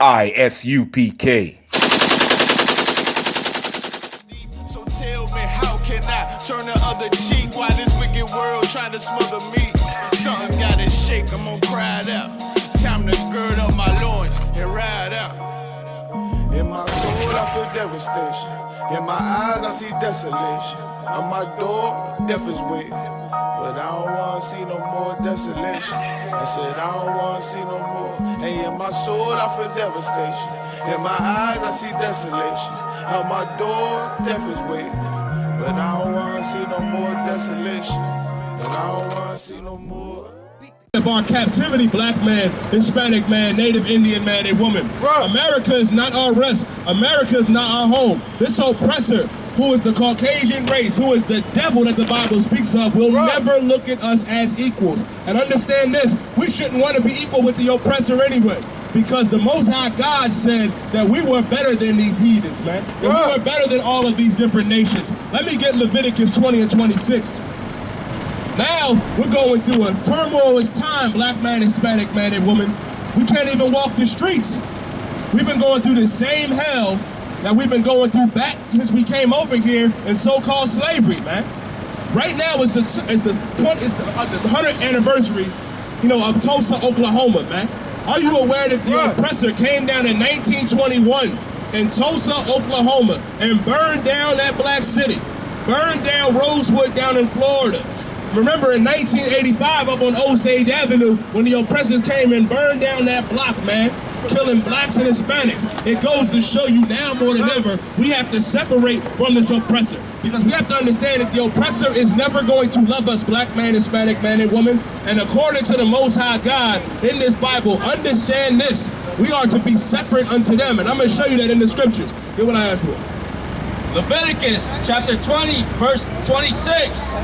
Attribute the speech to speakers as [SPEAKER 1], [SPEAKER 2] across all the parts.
[SPEAKER 1] I.S.U.P.K.
[SPEAKER 2] So tell me, how can I turn the other cheek while this wicked world trying to smother me? Something gotta shake, I'm gonna cry it out. Time to gird up my loins and ride out. In my soul I feel devastation. In my eyes I see desolation. On my door, death is waiting. But I don't wanna see no more desolation. I said I don't wanna see no more. And in my soul I feel devastation. In my eyes I see desolation. On my door, death is waiting. But I don't wanna see no more desolation. But I don't wanna see no more.
[SPEAKER 3] Of our captivity, black man, Hispanic man, Native Indian man, and woman. Bro. America is not our rest. America is not our home. This oppressor, who is the Caucasian race, who is the devil that the Bible speaks of, will never look at us as equals. And understand this, we shouldn't want to be equal with the oppressor anyway. Because the Most High God said that we were better than these heathens, man. That we were better than all of these different nations. Let me get Leviticus 20 and 26. Now, we're going through a turmoilous time, black man, Hispanic man, and woman. We can't even walk the streets. We've been going through the same hell that we've been going through back since we came over here in so-called slavery, man. Right now is the 100th anniversary, of Tulsa, Oklahoma, man. Are you aware that the oppressor came down in 1921 in Tulsa, Oklahoma, and burned down that black city, burned down Rosewood down in Florida? Remember in 1985 up on Osage Avenue when the oppressors came and burned down that block, man, killing blacks and Hispanics. It goes to show you now more than ever, we have to separate from this oppressor. Because we have to understand that the oppressor is never going to love us, black man, Hispanic man, and woman. And according to the Most High God in this Bible, understand this, we are to be separate unto them. And I'm going to show you that in the scriptures. Get what I asked for.
[SPEAKER 4] Leviticus chapter 20, verse 26.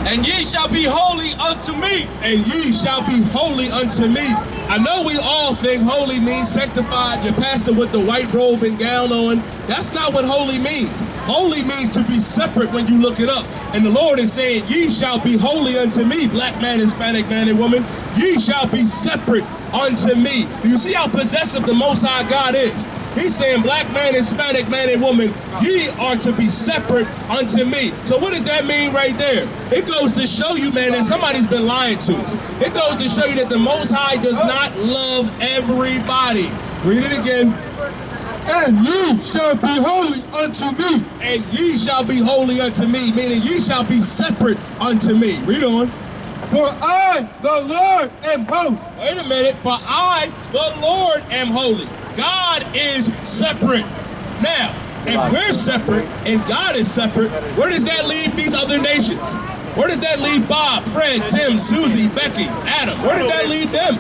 [SPEAKER 4] And ye shall be holy unto me.
[SPEAKER 3] And ye shall be holy unto me. I know we all think holy means sanctified, your pastor with the white robe and gown on. That's not what holy means. Holy means to be separate when you look it up. And the Lord is saying, ye shall be holy unto me, black man, Hispanic man, and woman. Ye shall be separate unto me. Do you see how possessive the Most High God is? He's saying, black man, Hispanic man, and woman, ye are to be separate unto me. So what does that mean right there? It goes to show you, man, that somebody's been lying to us. It goes to show you that the Most High does not love everybody. Read it again. And ye shall be holy unto me. And ye shall be holy unto me, meaning ye shall be separate unto me. Read on. For I, the Lord, am holy. Wait a minute. For I, the Lord, am holy. God is separate. Now, if we're separate and God is separate, where does that leave these other nations? Where does that leave Bob, Fred, Tim, Susie, Becky, Adam? Where does that leave them?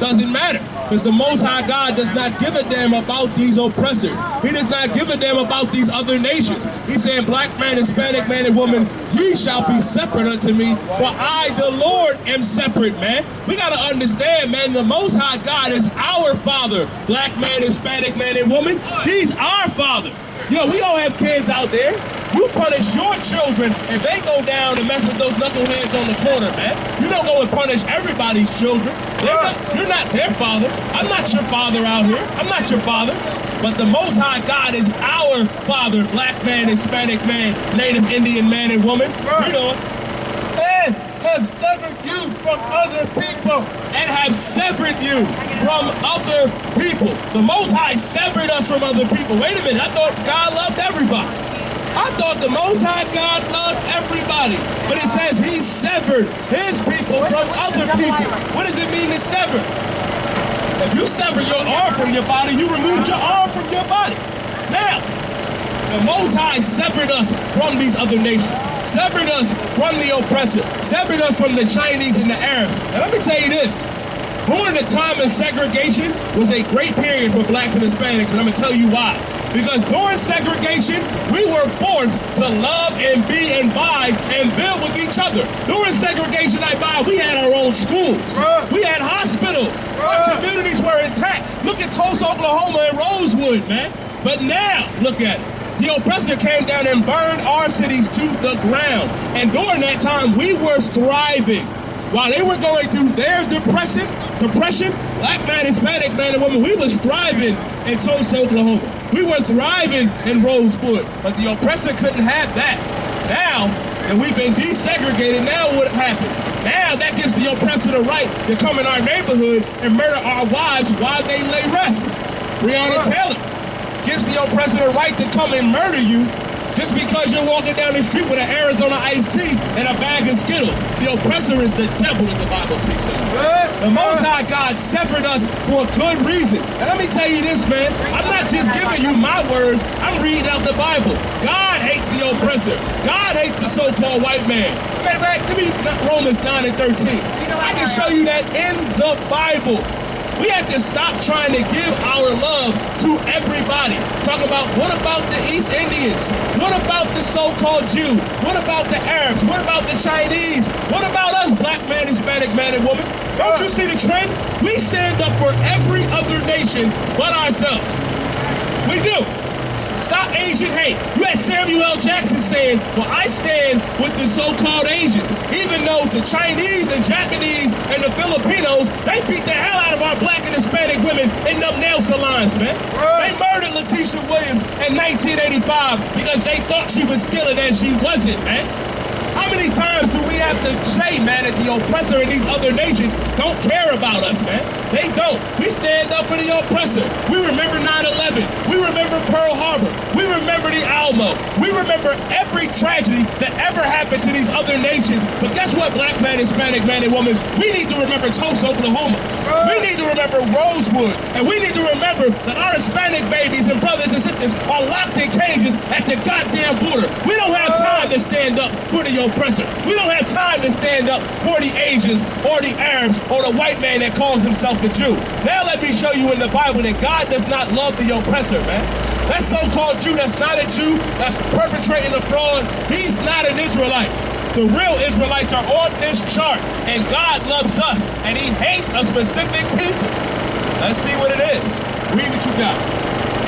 [SPEAKER 3] Doesn't matter, because the Most High God does not give a damn about these oppressors. He does not give a damn about these other nations. He's saying, black man, Hispanic man, and woman, ye shall be separate unto me, for I, the Lord, am separate, man. We got to understand, man, the Most High God is our Father. Black man, Hispanic man, and woman, He's our Father. We all have kids out there. You punish your children if they go down and mess with those knuckleheads on the corner, man. You don't go and punish everybody's children. You're not their father. I'm not your father out here. I'm not your father. But the Most High God is our Father, black man, Hispanic man, Native Indian man, and woman. You know, and have severed you from other people. And have severed you from other people. The Most High severed us from other people. Wait a minute, I thought God loved everybody. I thought the Most High God loved everybody. But it says He severed His people from other people. What does it mean to sever? If you sever your arm from your body, you removed your arm from your body. Now, the Most High severed us from these other nations, severed us from the oppressor, severed us from the Chinese and the Arabs. And let me tell you this, during the time of segregation was a great period for blacks and Hispanics, and I'm going to tell you why. Because during segregation, we were forced to love and be and buy and build with each other. During segregation, we had our own schools. We had hospitals. Our communities were intact. Look at Tulsa, Oklahoma and Rosewood, man. But now, look at it. The oppressor came down and burned our cities to the ground. And during that time, we were thriving. While they were going through their depression, Depression, black man, Hispanic man, and woman, we was thriving in Tulsa, Oklahoma. We were thriving in Rosewood, but the oppressor couldn't have that. Now that we've been desegregated, now what happens? Now that gives the oppressor the right to come in our neighborhood and murder our wives while they lay rest. Breonna Taylor gives the oppressor the right to come and murder you just because you're walking down the street with an Arizona iced tea and a bag of Skittles. The oppressor is the devil that the Bible speaks of. The Most High God severed us for a good reason. And let me tell you this, man. I'm not just giving you my words. I'm reading out the Bible. God hates the oppressor. God hates the so-called white man. Matter of fact, give me Romans 9 and 13. I can show you that in the Bible. We have to stop trying to give our love to everybody. Talk about, what about the East Indians? What about the so-called Jew? What about the Arabs? What about the Chinese? What about us, black man, Hispanic man, and woman? Don't you see the trend? We stand up for every other nation but ourselves. We do. Stop Asian hate. You had Samuel L. Jackson saying, well, I stand with the so-called Asians, even though the Chinese and Japanese and the Filipinos, they beat the hell out of our black and Hispanic women in them nail salons, man. They murdered Letitia Williams in 1985 because they thought she was stealing and she wasn't, man. How many times do we have to say, man, that the oppressor in these other nations don't care about us, man? They don't. We stand up for the oppressor. We remember 9/11. We remember Pearl Harbor. We remember the Alamo. We remember every tragedy that ever happened to these other nations. But guess what, black man, Hispanic man, and woman? We need to remember Tulsa, Oklahoma. We need to remember Rosewood. And we need to remember that our Hispanic babies and brothers and sisters are locked in cages at the goddamn border. We don't have time to stand up for the oppressor. We don't have time to stand up for the Asians or the Arabs or the white man that calls himself a Jew. Now let me show you in the Bible that God does not love the oppressor, man. That so-called Jew that's not a Jew, that's perpetrating a fraud, he's not an Israelite. The real Israelites are on this chart, and God loves us, and he hates a specific people. Let's see what it is. Read what you got.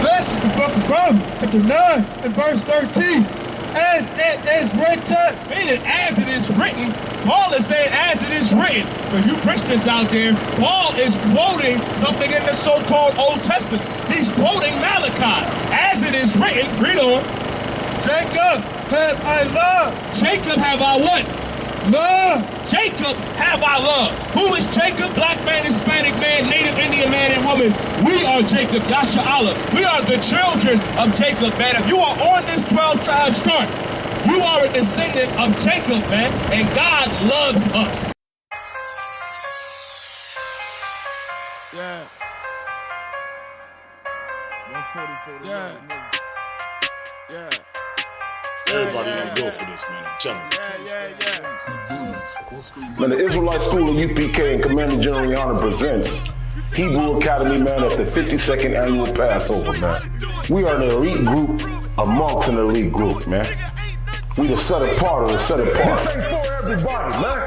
[SPEAKER 1] This is the book of Romans, chapter 9 and verse 13. As it is written,
[SPEAKER 3] meaning as it is written. Paul is saying as it is written. For you Christians out there, Paul is quoting something in the so-called Old Testament. He's quoting Malachi. As it is written, read on.
[SPEAKER 1] Jacob have I loved.
[SPEAKER 3] Jacob have I what?
[SPEAKER 1] Love.
[SPEAKER 3] Jacob have I loved. Who is Jacob? Black man, Hispanic man, Native Indian man and woman. We are Jacob, Yasha Allah. We are the children of Jacob, man. If you are on this 12-tribe chart, you are a descendant of Jacob, man, and God loves us.
[SPEAKER 2] Yeah. 144. Yeah.
[SPEAKER 5] Everybody ain't built for this, man. I'm telling you.
[SPEAKER 2] Yeah.
[SPEAKER 5] Man, the Israelite School of UPK and Commander General Yohanna presents Hebrew Academy, man, at the 52nd annual Passover, man. We are an elite group amongst an elite group, man. We the set apart of the set apart. This ain't for everybody, man.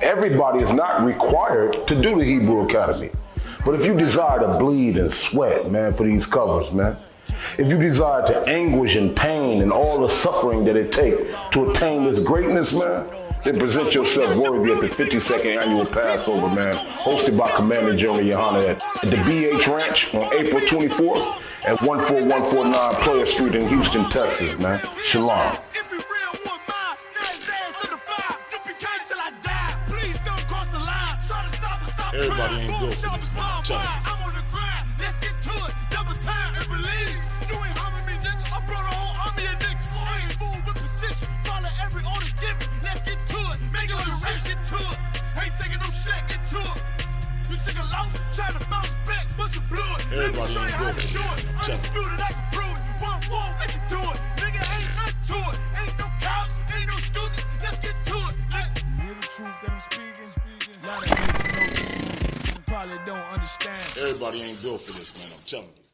[SPEAKER 5] Everybody is not required to do the Hebrew Academy. But if you desire to bleed and sweat, man, for these covers, man, if you desire to anguish and pain and all the suffering that it takes to attain this greatness, man, then present yourself worthy at the 52nd annual Passover, man, hosted by Commander General Yohanna at the BH Ranch on April 24th at 14149 Player Street in Houston, Texas, man. Shalom.
[SPEAKER 2] Everybody ain't built for this, man. I'm telling you. I'm on the grind. Let's get to it. Double time and believe. You ain't harming me, nigga. I brought a whole army of niggas. So I ain't move with precision. Follow every order given. Let's get to it. Make it the race. Get to it. Ain't taking no shit. Get to it. You took a loss, try to bounce back, but you blew it.
[SPEAKER 5] Everybody ain't built for this.
[SPEAKER 2] Undisputed, I can prove it. One, we can do it. Nigga, ain't nothing to it. Ain't no cops, ain't no excuses. Let's get to it. You hear the truth that I'm speaking? A lot of haters know this. Probably don't understand.
[SPEAKER 5] Everybody ain't built for this, man. I'm telling you.